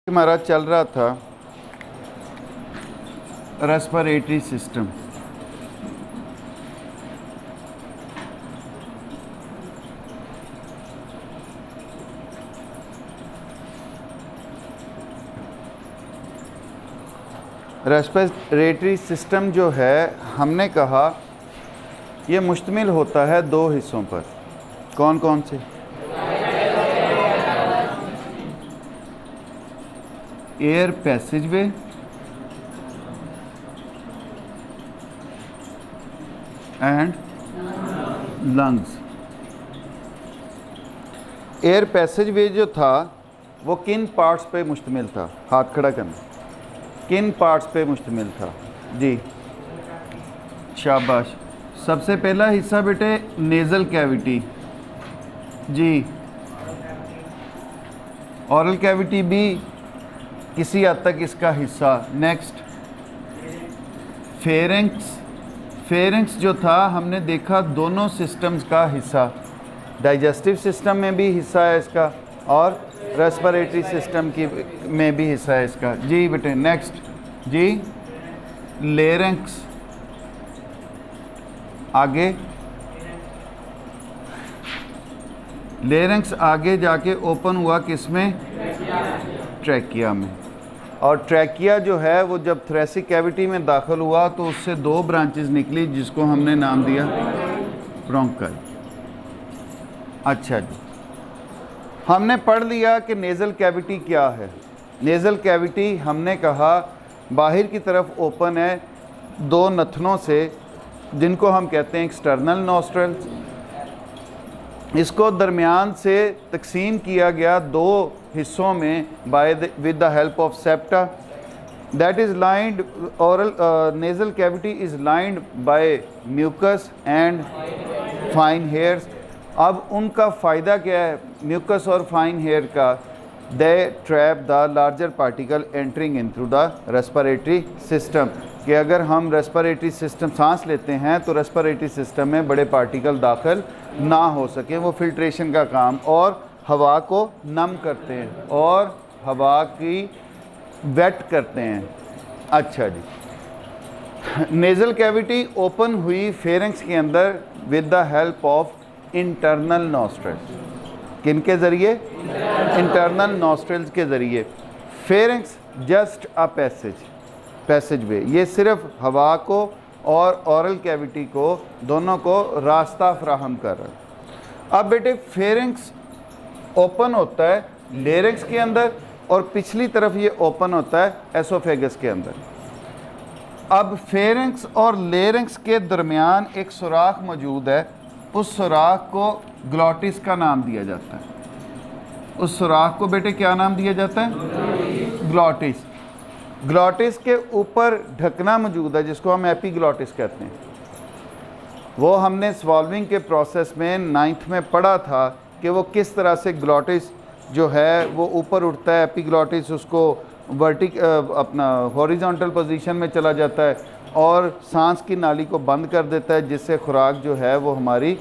हमारा चल रहा था रेस्पिरेटरी सिस्टम। रेस्पिरेटरी सिस्टम जो है, हमने कहा ये मुश्तमिल होता है दो हिस्सों पर। कौन कौन से? Air passageway and lungs. Air passageway जो था वो किन पार्ट्स पे मुश्तमिल था? हाथ खड़ा करना। किन पार्ट्स पे मुश्तमिल था? जी शाबाश। सबसे पहला हिस्सा बेटे नेज़ल कैविटी। जी ऑरल कैविटी भी किसी हद तक इसका हिस्सा। Next pharynx. फेरेंक्स जो था हमने देखा दोनों सिस्टम्स का हिस्सा। डाइजेस्टिव सिस्टम में भी हिस्सा है इसका और रेस्पिरेटरी सिस्टम की में भी हिस्सा है इसका। जी बेटे नेक्स्ट। जी लेरेंक्स। आगे लेरेंक्स आगे जाके ओपन हुआ किसमें? ट्रैकिया में। और ट्रैकिया जो है वो जब थोरेसिक कैविटी में दाखिल हुआ तो उससे दो ब्रांचेस निकली जिसको हमने नाम दिया ब्रोंकाई। अच्छा जी, हमने पढ़ लिया कि नेज़ल कैविटी क्या है। नेज़ल कैविटी हमने कहा बाहर की तरफ ओपन है दो नथनों से जिनको हम कहते हैं एक्सटर्नल नॉस्ट्रल्स। इसको दरमियान से तकसीम किया गया दो हिस्सों में with the help of septa. That is lined oral nasal cavity is lined by mucus and fine hairs. अब उनका फ़ायदा क्या है म्यूकस और फाइन हेयर का? They trap the larger particle entering in through the respiratory system. कि अगर हम रेस्पिरेटरी सिस्टम सांस लेते हैं तो रेस्पिरेटरी सिस्टम में बड़े पार्टिकल दाखिल ना हो सकें। वो फिल्ट्रेशन का काम और हवा को नम करते हैं और हवा की वेट करते हैं। अच्छा जी, नेज़ल कैविटी ओपन हुई फेरेंक्स के अंदर with the help of internal nostrils. किन के ज़रिए? इंटरनल नॉस्ट्रल्स के ज़रिए। Pharynx just a passageway. ये सिर्फ हवा को और ओरल कैविटी को दोनों को रास्ता फ्राहम कर रहा है। अब बेटे फेरेंक्स ओपन होता है लेरेंक्स के अंदर और पिछली तरफ ये ओपन होता है एसोफेगस के अंदर। अब फेरेंक्स और लेरेंक्स के दरमियान एक सुराख मौजूद है। उस सुराख को ग्लॉटिस का नाम दिया जाता है। उस सुराख को बेटे क्या नाम दिया जाता है? ग्लॉटिस। ग्लॉटिस के ऊपर ढकना मौजूद है जिसको हम एपीग्लॉटिस कहते हैं। वो हमने सॉल्विंग के प्रोसेस में 9th में पढ़ा था कि वो किस तरह से ग्लॉटिस जो है वो ऊपर उठता है। एपीग्लॉटिस उसको अपना हॉरिजॉन्टल पोजीशन में चला जाता है और सांस की नाली को बंद कर देता है जिससे खुराक जो है वो हमारी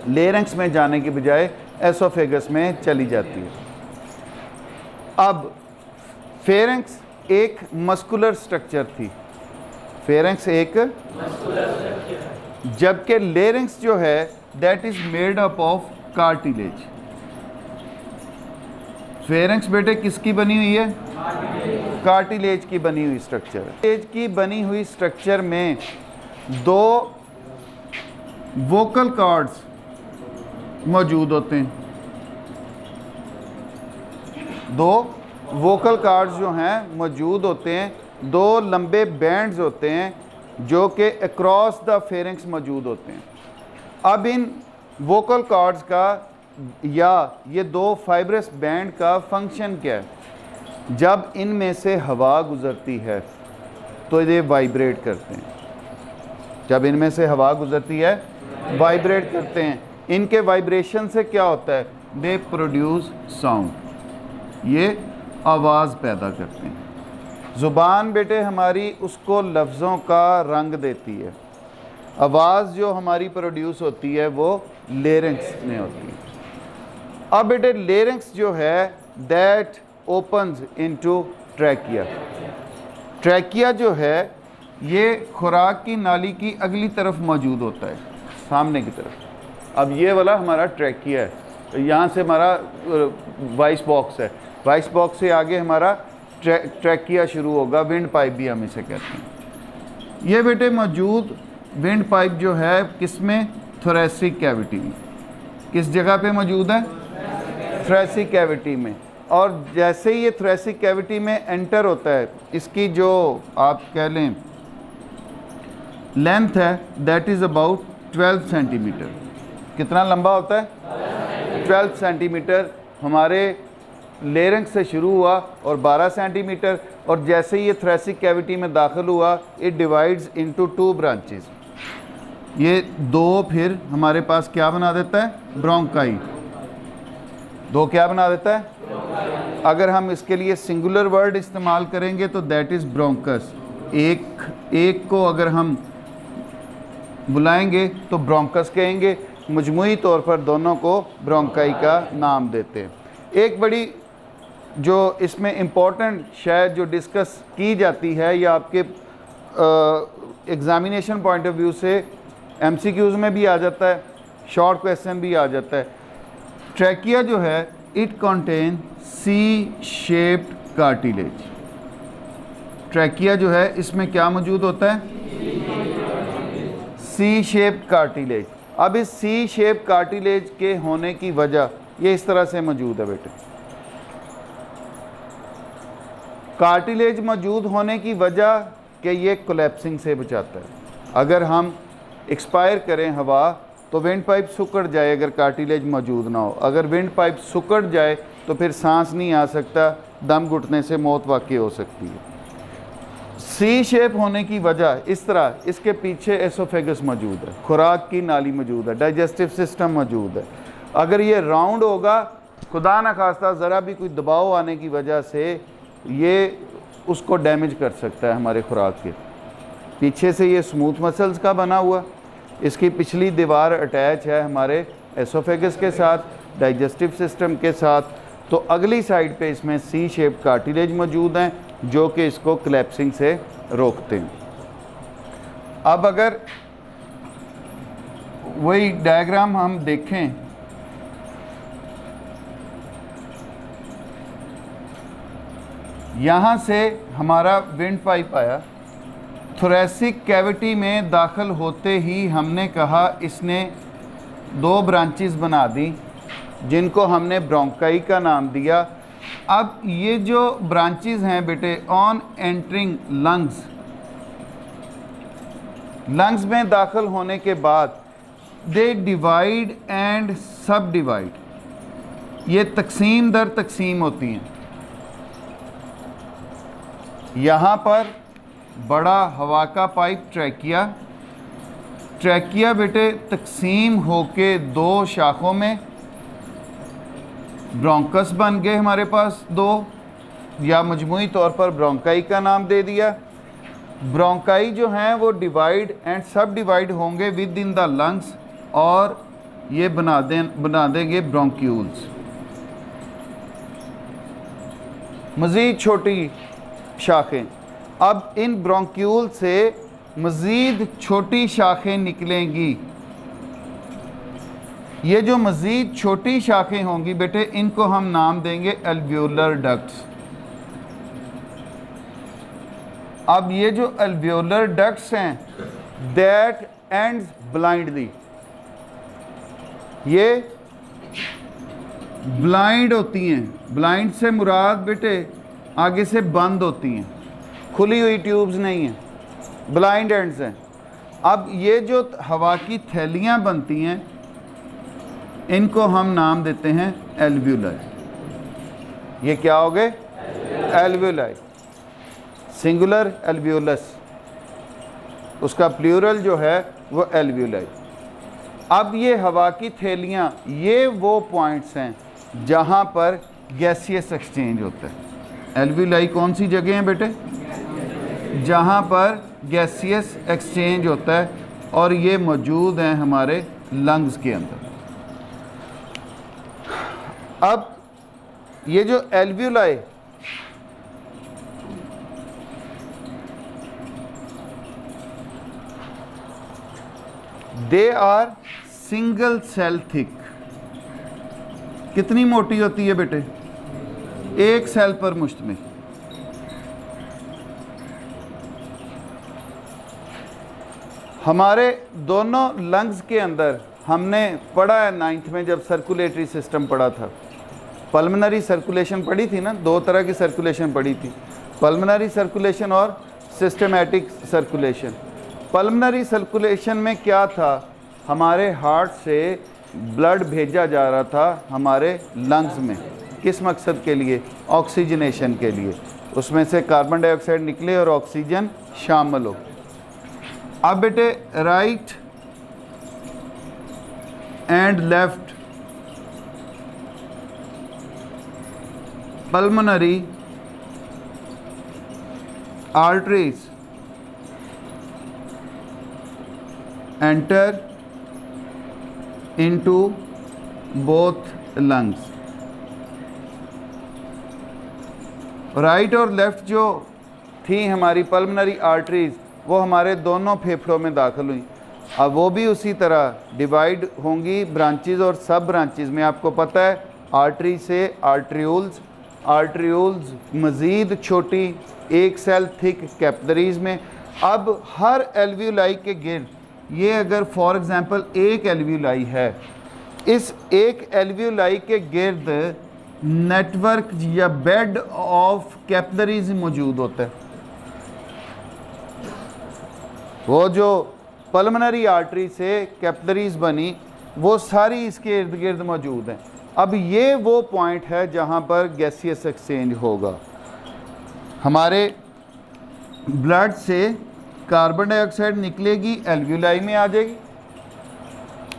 लेरेंक्स में जाने के बजाय एसोफेगस में चली जाती है। अब फेरेंक्स एक मस्कुलर स्ट्रक्चर थी। फेरेंक्स एक जबकि लेरेंक्स जो है that is made up of cartilage. Pharynx बेटे किसकी बनी हुई है? कार्टिलेज की बनी हुई स्ट्रक्चर। कार्टिलेज की बनी हुई स्ट्रक्चर में दो वोकल कॉर्ड्स मौजूद होते हैं। दो वोकल कॉर्ड्स जो हैं मौजूद होते हैं। दो लंबे बैंड्स होते हैं जो कि अक्रॉस द फेरेंक्स मौजूद होते हैं। अब इन वोकल कॉर्ड्स का या ये दो फाइब्रस बैंड का फंक्शन क्या है? जब इनमें से हवा गुजरती है तो ये वाइब्रेट करते हैं। जब इनमें से हवा गुजरती है वाइब्रेट करते हैं। इनके वाइब्रेशन से क्या होता है? They produce sound. ये आवाज़ पैदा करते हैं। ज़ुबान बेटे हमारी उसको लफ्ज़ों का रंग देती है। आवाज़ जो हमारी प्रोड्यूस होती है वो लेरेंक्स में होती है। अब बेटे लेरेंक्स जो है that opens into trachea. Trachea जो है ये खुराक की नाली की अगली तरफ मौजूद होता है, सामने की तरफ। अब ये वाला हमारा ट्रैकिया है, यहाँ से हमारा वाइस बॉक्स है, वाइस बॉक्स से आगे हमारा ट्रैकिया शुरू होगा, विंड पाइप भी हम इसे कहते हैं। ये बेटे मौजूद विंड पाइप जो है किसमें, थोरेसिक कैविटी में। किस जगह पे मौजूद है, थोरेसिक कैविटी में। और जैसे ही ये थोरेसिक कैविटी में एंटर होता है, इसकी जो आप कह लें लेंथ है दैट इज़ अबाउट 12 सेंटीमीटर। कितना लंबा होता है, 12 सेंटीमीटर। हमारे लेरिंक्स से शुरू हुआ और 12 सेंटीमीटर, और जैसे ही ये थोरेसिक कैविटी में दाखिल हुआ इट डिवाइड्स इनटू 2 ब्रांचेस। ये दो फिर हमारे पास क्या बना देता है, ब्रोंकाई। दो क्या बना देता है, अगर हम इसके लिए सिंगुलर वर्ड इस्तेमाल करेंगे तो दैट इज़ ब्रोंकस। एक को अगर हम बुलाएंगे तो ब्रोंकस कहेंगे, मजमूई तौर पर दोनों को ब्रोंकाई का नाम देते हैं। एक बड़ी जो इसमें इम्पॉर्टेंट शायद जो डिस्कस की जाती है या आपके एग्ज़ामिनेशन पॉइंट ऑफ व्यू से MCQs में भी आ जाता है, शॉर्ट क्वेश्चन भी आ जाता है। ट्रैकिया जो है it contain C shaped cartilage. Trachea जो है इसमें क्या मौजूद होता है, सी शेप्ड कार्टिलेज। अब इस सी शेप कार्टिलेज के होने की वजह ये इस तरह से मौजूद है बेटे। कार्टिलेज मौजूद होने की वजह कि ये कोलैप्सिंग से बचाता है। अगर हम एक्सपायर करें हवा तो विंड पाइप सुकड़ जाए अगर कार्टिलेज मौजूद ना हो। अगर विंड पाइप सुकड़ जाए तो फिर सांस नहीं आ सकता, दम घुटने से मौत वाक़ई हो सकती है। सी शेप होने की वजह इस तरह, इसके पीछे एसोफेगस मौजूद है, खुराक की नाली मौजूद है, डाइजेस्टिव सिस्टम मौजूद है। अगर ये राउंड होगा, खुदा न खास्ता ज़रा भी कोई दबाव आने की वजह से ये उसको डैमेज कर सकता है हमारे खुराक के। पीछे से ये स्मूथ मसल्स का बना हुआ, इसकी पिछली दीवार अटैच है हमारे एसोफेगस के साथ, डाइजेस्टिव सिस्टम के साथ। तो अगली साइड पे इसमें सी शेप कार्टिलेज मौजूद हैं जो कि इसको कोलैप्सिंग से रोकते हैं। अब अगर वही डायग्राम हम देखें, यहाँ से हमारा विंड पाइप आया, थोरेसिक कैविटी में दाखिल होते ही हमने कहा इसने 2 ब्रांचेस बना दी जिनको हमने ब्रोंकाई का नाम दिया। अब ये जो ब्रांचेस हैं बेटे, ऑन एंटरिंग लंग्स में दाखिल होने के बाद दे डिवाइड एंड सब डिवाइड, ये तकसीम दर तकसीम होती हैं। यहाँ पर बड़ा हवा का पाइप ट्रैकिया बेटे तकसीम होके 2 शाखों में, ब्रोंकस बन गए हमारे पास 2, या मजमूई तौर पर ब्रोंकाई का नाम दे दिया। ब्रोंकाई जो हैं वो डिवाइड एंड सब डिवाइड होंगे विद इन द लंग्स और ये बना देंगे ब्रोंक्यूल्स। मज़ीद छोटी शाखें, अब इन ब्रोंक्यूल से मज़ीद छोटी शाखें निकलेंगी। ये जो मज़ीद छोटी शाखें होंगी बेटे, इनको हम नाम देंगे एल्वियोलर डक्ट्स। अब ये जो एल्वियोलर डक्ट्स हैं दैट एंड्स ब्लाइंडली, ये ब्लाइंड होती हैं। ब्लाइंड से मुराद बेटे आगे से बंद होती हैं, खुली हुई ट्यूब्स नहीं हैं, ब्लाइंड एंड्स हैं। अब ये जो हवा की थैलियाँ बनती हैं इनको हम नाम देते हैं एल्वियोलाई। ये क्या हो गए, एल्वियोलाई। सिंगुलर एल्वियोलस, उसका प्लूरल जो है वो एल्वियोलाई। अब ये हवा की थैलियाँ, ये वो पॉइंट्स हैं जहाँ पर गैसियस एक्सचेंज होता है। एल्वियोलाई कौन सी जगह हैं बेटे, जहाँ पर गैसियस एक्सचेंज होता है, और ये मौजूद हैं हमारे लंग्स के अंदर। अब ये जो alveoli they are single cell thick. कितनी मोटी होती है बेटे? एक सेल पर मुश्तमिल। हमारे दोनों लंग्स के अंदर हमने पढ़ा है 9th में जब सर्कुलेटरी सिस्टम पढ़ा था, पल्मनरी सर्कुलेशन पढ़ी थी ना, दो तरह की सर्कुलेशन पढ़ी थी, पल्मनरी सर्कुलेशन और सिस्टमैटिक सर्कुलेशन। पल्मनरी सर्कुलेशन में क्या था, हमारे हार्ट से ब्लड भेजा जा रहा था हमारे लंग्स में, किस मकसद के लिए? ऑक्सीजनेशन के लिए, उसमें से कार्बन डाइऑक्साइड निकले और ऑक्सीजन शामिल हो। अब बेटे right and left pulmonary arteries enter into both lungs। Right और लेफ्ट जो थी हमारी पल्मनरी आर्टरीज, वो हमारे दोनों फेफड़ों में दाखिल हुई। अब वो भी उसी तरह डिवाइड होंगी ब्रांचेस और सब ब्रांचेस में। आपको पता है आर्टरी से आर्ट्रियोल्स, आर्ट्रियोल्स मज़ीद छोटी, एक सेल थिक कैपिलरीज में। अब हर एल्वियोलाई के गिर्द, ये अगर फॉर एग्ज़ाम्पल एक एल्वियोलाई है, इस एक एल्वियोलाई के गिर्द नेटवर्क या बेड ऑफ कैपिलरीज मौजूद होता है। वो जो पल्मनरी आर्टरी से कैपिलरीज बनी, वो सारी इसके इर्द गिर्द मौजूद हैं। अब ये वो पॉइंट है जहाँ पर गैसियस एक्सचेंज होगा। हमारे ब्लड से कार्बन डाइऑक्साइड निकलेगी, एल्वियोलाई में आ जाएगी।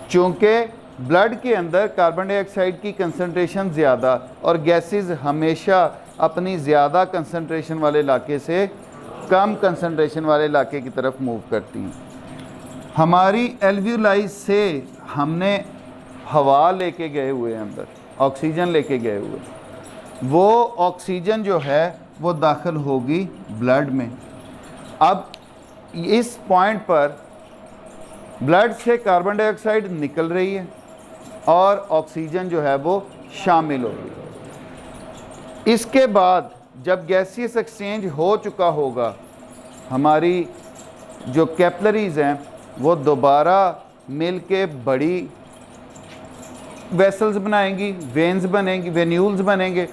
चूँकि ब्लड के अंदर कार्बन डाइऑक्साइड की कंसंट्रेशन ज़्यादा और गैसेस हमेशा अपनी ज़्यादा कंसंट्रेशन वाले इलाके से कम कंसंट्रेशन वाले इलाके की तरफ मूव करती हैं। हमारी एल्वियोलाई से हमने हवा लेके गए हुए हैं अंदर, ऑक्सीजन लेके गए हुए, वो ऑक्सीजन जो है वो दाखिल होगी ब्लड में। अब इस पॉइंट पर ब्लड से कार्बन डाइऑक्साइड निकल रही है और ऑक्सीजन जो है वो शामिल होगी। इसके बाद जब गैसियस एक्सचेंज हो चुका होगा, हमारी जो कैपिलरीज हैं वो दोबारा मिल के बड़ी वेसल्स बनाएंगी, वेन्स बनेंगी, वेन्यूल्स बनेंगे।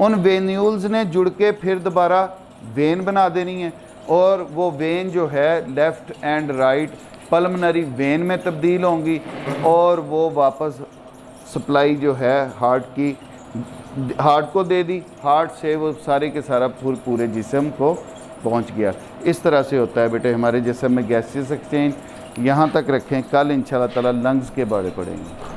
उन वेन्यूल्स ने जुड़ के फिर दोबारा वेन बना देनी है और वो वेन जो है left and right pulmonary when में तब्दील होंगी और वो वापस सप्लाई जो है हार्ट को दे दी। हार्ट से वो सारे के सारा पूरे जिस्म को पहुंच गया। इस तरह से होता है बेटे हमारे जिस्म में गैसियस एक्सचेंज। यहाँ तक रखें, कल इंशाल्लाह ताला लंग्स के बारे पढ़ेंगे।